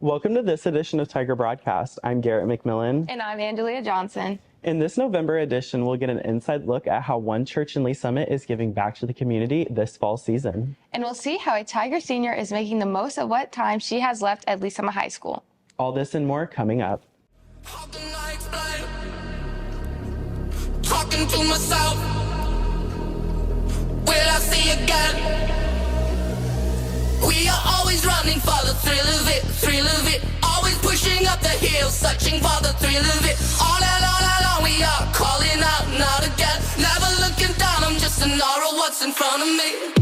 Welcome to this edition of Tiger Broadcast. I'm Garrett McMillan. And I'm Angelia Johnson. In this November edition, we'll get an inside look at how one church in Lee Summit is giving back to the community this fall season. And we'll see how a Tiger senior is making the most of what time she has left at Lee Summit High School. All this and more coming up. Talking to myself, will I see again? We are always running for the thrill of it, always pushing up the hill, searching for the thrill of it. All along, we are calling out, not again, never looking down, I'm just an aura of what's in front of me.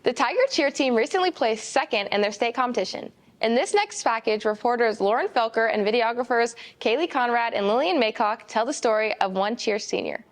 The Tiger cheer team recently placed second in their state competition. In this next package, reporters Lauren Felker and videographers Kaylee Conrad and Lillian Maycock tell the story of one cheer senior.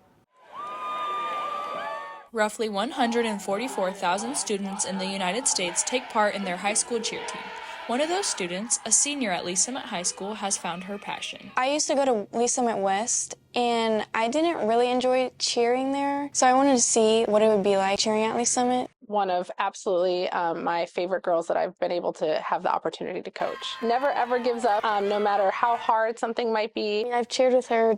Roughly 144,000 students in the United States take part in their high school cheer team. One of those students, a senior at Lee Summit High School, has found her passion. I used to go to Lee Summit West, and I didn't really enjoy cheering there, so I wanted to see what it would be like cheering at Lee Summit. One of absolutely my favorite girls that I've been able to have the opportunity to coach. Never ever gives up, no matter how hard something might be. I've cheered with her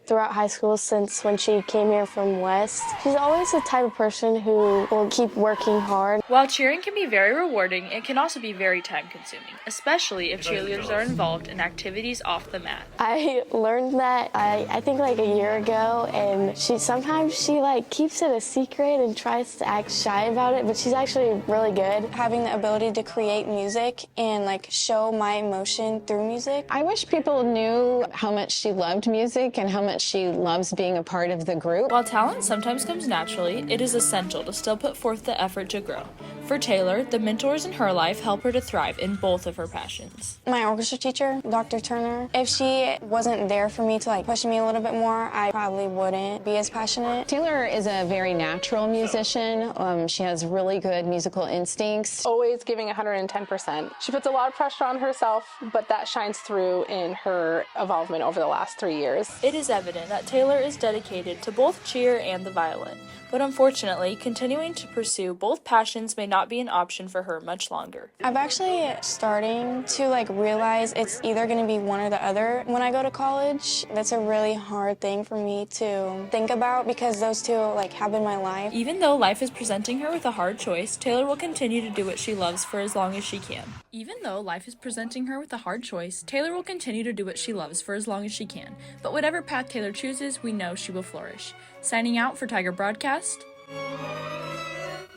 throughout high school since when she came here from West. She's always the type of person who will keep working hard. While cheering can be very rewarding, it can also be very time-consuming, especially if cheerleaders are involved in activities off the mat. I learned that I think like a year ago, and sometimes she keeps it a secret and tries to act shy about it, but she's actually really good. Having the ability to create music and show my emotion through music. I wish people knew how much she loved music and how much she loves being a part of the group. While talent sometimes comes naturally, it is essential to still put forth the effort to grow. For Taylor, the mentors in her life help her to thrive in both of her passions. My orchestra teacher, Dr. Turner, if she wasn't there for me to push me a little bit more, I probably wouldn't be as passionate. Taylor is a very natural musician. She has really good musical instincts. Always giving 110%. She puts a lot of pressure on herself, but that shines through in her involvement over the last 3 years. It is evident that Taylor is dedicated to both cheer and the violin, but unfortunately, continuing to pursue both passions may not be an option for her much longer. I'm actually starting to realize it's either going to be one or the other when I go to college. That's a really hard thing for me to think about because those two have been my life. Even though life is presenting her with a hard choice, Taylor will continue to do what she loves for as long as she can. Even though life is presenting her with a hard choice, Taylor will continue to do what she loves for as long as she can. But whatever path Taylor chooses, we know she will flourish. Signing out for Tiger Broadcast,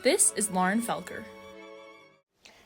this is Lauren Felker.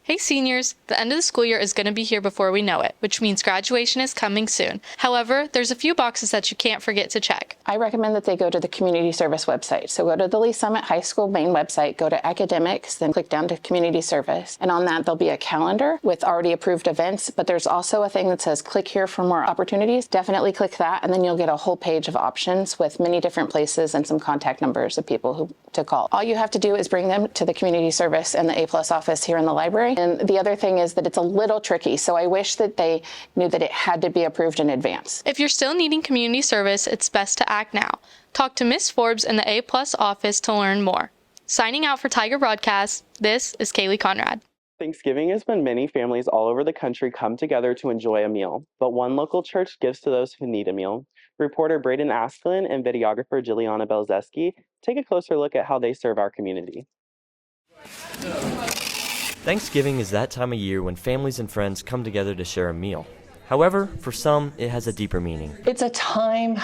Hey seniors, the end of the school year is going to be here before we know it, which means graduation is coming soon. However, there's a few boxes that you can't forget to check. I recommend that they go to the community service website. So go to the Lee Summit High School main website, go to academics, then click down to community service. And on that, there'll be a calendar with already approved events, but there's also a thing that says click here for more opportunities. Definitely click that, and then you'll get a whole page of options with many different places and some contact numbers of people to call. All you have to do is bring them to the community service and the A+ office here in the library. And the other thing is that it's a little tricky, so I wish that they knew that it had to be approved in advance. If you're still needing community service, it's best to act now. Talk to Miss Forbes in the A+ office to learn more. Signing out for Tiger Broadcast, this is Kaylee Conrad. Thanksgiving is when many families all over the country come together to enjoy a meal, but one local church gives to those who need a meal. Reporter Braden Asklin and videographer Juliana Belzeski take a closer look at how they serve our community. Thanksgiving is that time of year when families and friends come together to share a meal. However, for some, it has a deeper meaning. It's a time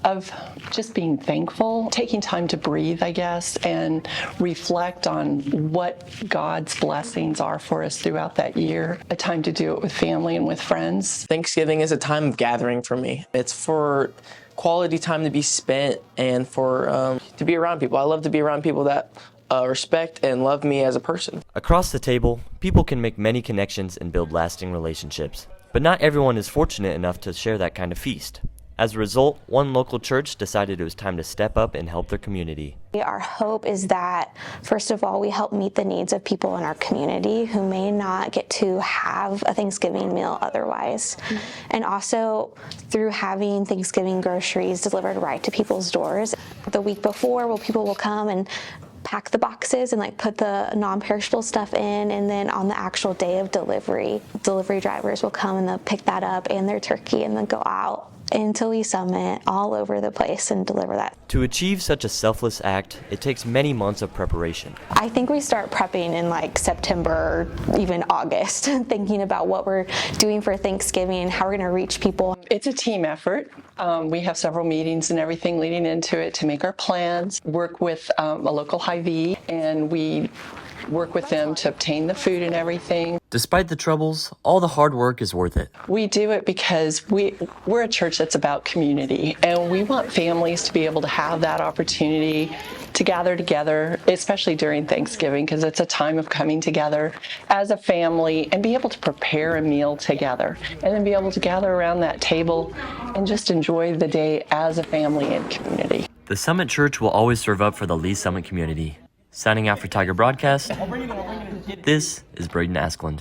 of just being thankful, taking time to breathe, I guess, and reflect on what God's blessings are for us throughout that year. A time to do it with family and with friends. Thanksgiving is a time of gathering for me. It's for quality time to be spent and for to be around people. I love to be around people that respect and love me as a person. Across the table, people can make many connections and build lasting relationships. But not everyone is fortunate enough to share that kind of feast. As a result, one local church decided it was time to step up and help their community. Our hope is that, first of all, we help meet the needs of people in our community who may not get to have a Thanksgiving meal otherwise. And also through having Thanksgiving groceries delivered right to people's doors. The week before, people will come and pack the boxes and put the non-perishable stuff in, and then on the actual day of delivery drivers will come and they'll pick that up and their turkey and then go out into Lee Summit all over the place and deliver that. To achieve such a selfless act, it takes many months of preparation. I think we start prepping in September, even August, thinking about what we're doing for Thanksgiving and how we're going to reach people. It's a team effort. We have several meetings and everything leading into it to make our plans, work with a local Hy-Vee, and we work with them to obtain the food and everything. Despite the troubles, all the hard work is worth it. We do it because we're a church that's about community, and we want families to be able to have that opportunity to gather together, especially during Thanksgiving, because it's a time of coming together as a family and be able to prepare a meal together and then be able to gather around that table and just enjoy the day as a family and community. The Summit Church will always serve up for the Lee Summit community. Signing out for Tiger Broadcast, this is Braden Askeland.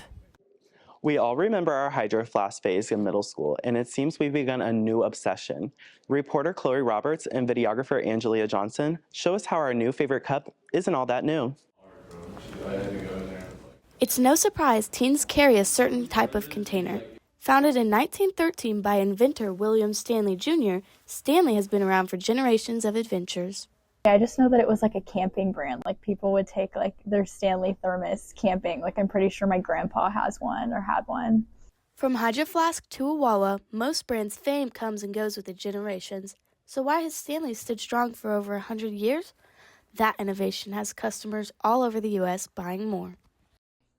We all remember our Hydro Flask phase in middle school, and it seems we've begun a new obsession. Reporter Chloe Roberts and videographer Angelia Johnson show us how our new favorite cup isn't all that new. It's no surprise teens carry a certain type of container. Founded in 1913 by inventor William Stanley Jr., Stanley has been around for generations of adventures. I just know that it was a camping brand. People would take their Stanley thermos camping. I'm pretty sure my grandpa has one or had one. From Hydro Flask to Awawa, most brands' fame comes and goes with the generations. So why has Stanley stood strong for over 100 years? That innovation has customers all over the U.S. buying more.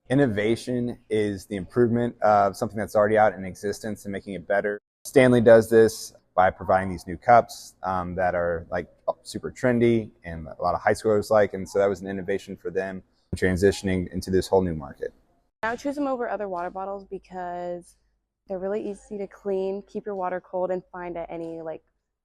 Innovation is the improvement of something that's already out in existence and making it better. Stanley does this by providing these new cups that are super trendy and a lot of high schoolers and so that was an innovation for them transitioning into this whole new market. I would choose them over other water bottles because they're really easy to clean, keep your water cold, and find at any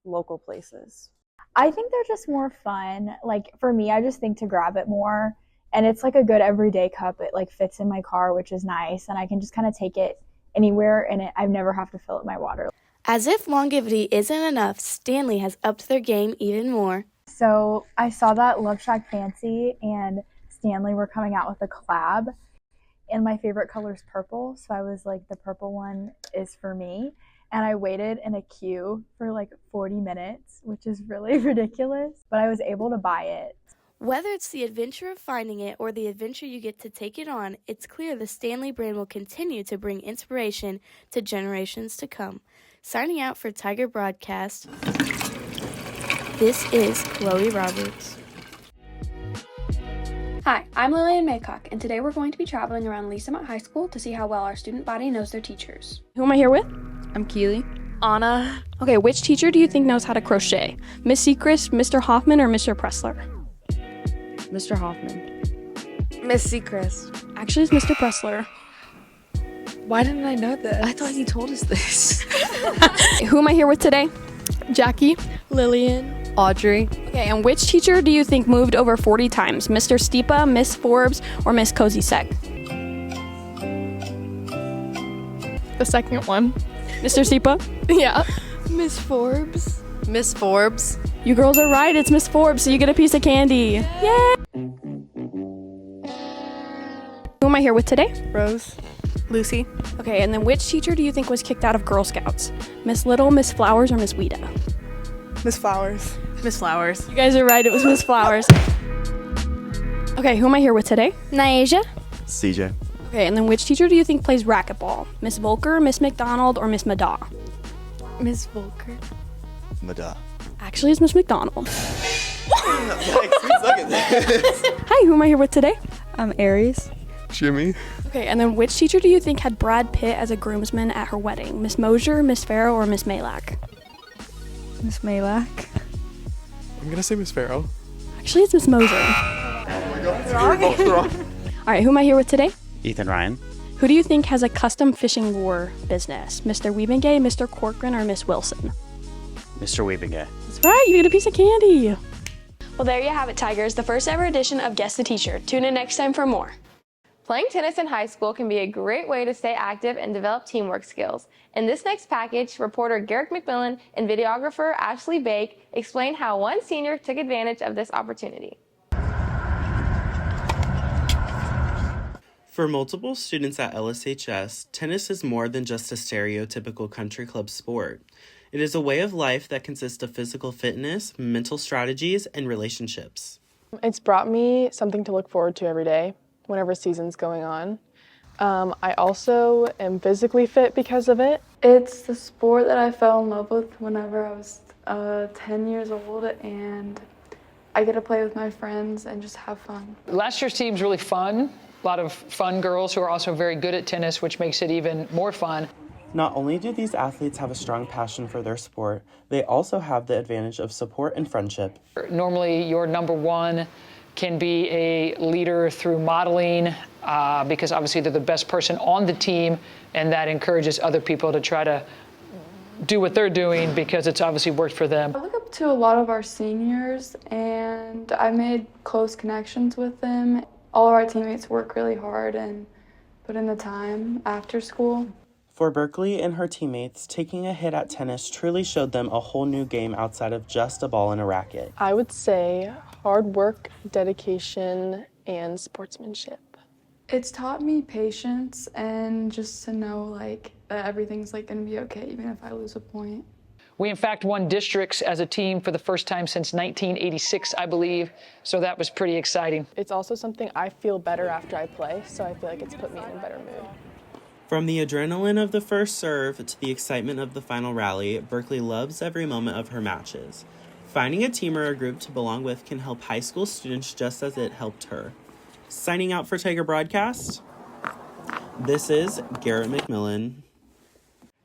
local places. I think they're just more fun. For me, I just think to grab it more, and it's a good everyday cup. It fits in my car, which is nice, and I can just kind of take it anywhere, and I never have to fill up my water. As if longevity isn't enough, Stanley has upped their game even more. So I saw that Love Shack Fancy and Stanley were coming out with a collab, and my favorite color is purple, so I was the purple one is for me. And I waited in a queue for 40 minutes, which is really ridiculous, but I was able to buy it. Whether it's the adventure of finding it or the adventure you get to take it on, it's clear the Stanley brand will continue to bring inspiration to generations to come. Signing out for Tiger Broadcast, this is Chloe Roberts. Hi, I'm Lillian Maycock, and today we're going to be traveling around Lee Summit High School to see how well our student body knows their teachers. Who am I here with? I'm Keely. Anna. Okay, which teacher do you think knows how to crochet? Miss Sechrist, Mr. Hoffman, or Mr. Pressler? Mr. Hoffman. Miss Sechrist. Actually, it's Mr. Pressler. Why didn't I know this? I thought he told us this. Who am I here with today? Jackie. Lillian. Audrey. Okay, and which teacher do you think moved over 40 times? Mr. Stipa, Miss Forbes, or Miss Cozy Seg? The second one. Mr. Stipa? Yeah. Miss Forbes. Miss Forbes. You girls are right, it's Miss Forbes, so you get a piece of candy. Yay! Who am I here with today? Rose. Lucy. Okay, and then which teacher do you think was kicked out of Girl Scouts? Miss Little, Miss Flowers, or Miss Weta? Miss Flowers. Miss Flowers. You guys are right, it was Miss Flowers. Okay, who am I here with today? Naija. CJ. Okay, and then which teacher do you think plays racquetball? Miss Volker, Miss McDonald, or Miss Mada? Miss Volker. Mada. Actually, it's Miss McDonald. Hi, who am I here with today? I'm Aries. Jimmy. Okay, and then which teacher do you think had Brad Pitt as a groomsman at her wedding? Miss Mosier, Miss Farrow, or Miss Malak? Miss Malak. I'm gonna say Miss Farrow. Actually, it's Miss Mosier. Oh my god, you're both wrong. All right, who am I here with today? Ethan Ryan. Who do you think has a custom fishing lure business? Mr. Wiebengay, Mr. Corcoran, or Miss Wilson? Mr. Weavinger. That's right, you get a piece of candy. Well, there you have it, Tigers, the first ever edition of Guess the Teacher. Tune in next time for more. Playing tennis in high school can be a great way to stay active and develop teamwork skills. In this next package, reporter Garrett McMillan and videographer Ashley Bake explain how one senior took advantage of this opportunity. For multiple students at LSHS, tennis is more than just a stereotypical country club sport. It is a way of life that consists of physical fitness, mental strategies, and relationships. It's brought me something to look forward to every day whenever season's going on. I also am physically fit because of it. It's the sport that I fell in love with whenever I was 10 years old, and I get to play with my friends and just have fun. Last year's team's really fun. A lot of fun girls who are also very good at tennis, which makes it even more fun. Not only do these athletes have a strong passion for their sport, they also have the advantage of support and friendship. Normally, your number one can be a leader through modeling, because obviously they're the best person on the team, and that encourages other people to try to do what they're doing because it's obviously worked for them. I look up to a lot of our seniors, and I made close connections with them. All of our teammates work really hard and put in the time after school. For Berkeley and her teammates, taking a hit at tennis truly showed them a whole new game outside of just a ball and a racket. I would say hard work, dedication, and sportsmanship. It's taught me patience and just to know that everything's gonna be okay even if I lose a point. We, in fact, won districts as a team for the first time since 1986, I believe, so that was pretty exciting. It's also something I feel better after I play, so I feel like it's put me in a better mood. From the adrenaline of the first serve to the excitement of the final rally, Berkeley loves every moment of her matches. Finding a team or a group to belong with can help high school students just as it helped her. Signing out for Tiger Broadcast, this is Garrett McMillan.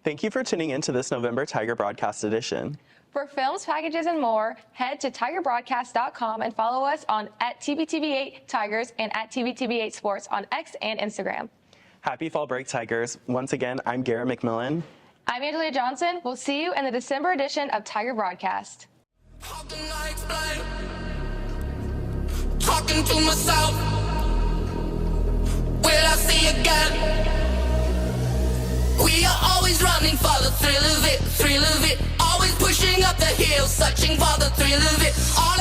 Thank you for tuning in to this November Tiger Broadcast edition. For films, packages, and more, head to tigerbroadcast.com and follow us on @TBTB8 Tigers and @TBTB8 Sports on X and Instagram. Happy fall break, Tigers. Once again, I'm Garrett McMillan. I'm Angela Johnson. We'll see you in the December edition of Tiger Broadcast. Talking to myself, will I see again? We are always running for the thrill of it, always pushing up the hill, searching for the thrill of it. All